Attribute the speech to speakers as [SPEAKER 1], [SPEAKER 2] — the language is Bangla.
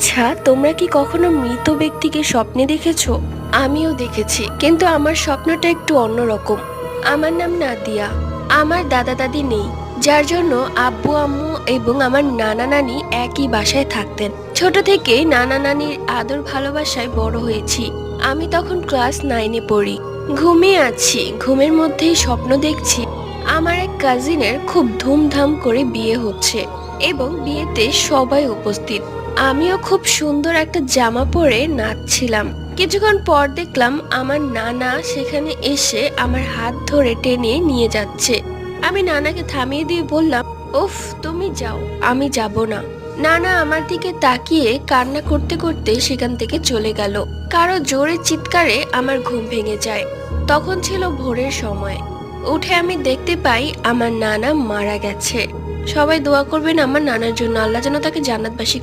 [SPEAKER 1] আচ্ছা, তোমরা কি কখনো মৃত ব্যক্তিকে স্বপ্নে দেখেছো? আমিও দেখেছি, কিন্তু আমার স্বপ্নটা একটু অন্যরকম। আমার নাম নাদিয়া। আমার দাদা দাদি নেই, যার জন্য আব্বু আম্মু এবং আমার নানা নানি একই বাসায় থাকতেন। ছোট থেকে নানা নানির আদর ভালোবাসায় বড় হয়েছি। আমি তখন ক্লাস 9-এ পড়ি। ঘুমিয়ে আছি, ঘুমের মধ্যেই স্বপ্ন দেখছি আমার এক কাজিনের খুব ধুমধাম করে বিয়ে হচ্ছে এবং বিয়েতে সবাই উপস্থিত। আমিও খুব সুন্দর একটা জামা পরে নাচছিলাম। কিছুক্ষণ পর দেখলাম আমার নানা সেখানে এসে আমার হাত ধরে টেনে নিয়ে যাচ্ছে। আমি নানাকে থামিয়ে দিয়ে বললাম, উফ, তুমি যাও, আমি যাব না। নানা আমার দিকে তাকিয়ে কান্না করতে করতে সেখান থেকে চলে গেল। কারো জোরে চিৎকারে আমার ঘুম ভেঙে যায়। তখন ছিল ভোরের সময়। উঠে আমি দেখতে পাই আমার নানা মারা গেছে। সবাই দোয়া করবেন আমার নানার জন্য, আল্লাহ যেন তাকে জান্নাতবাসী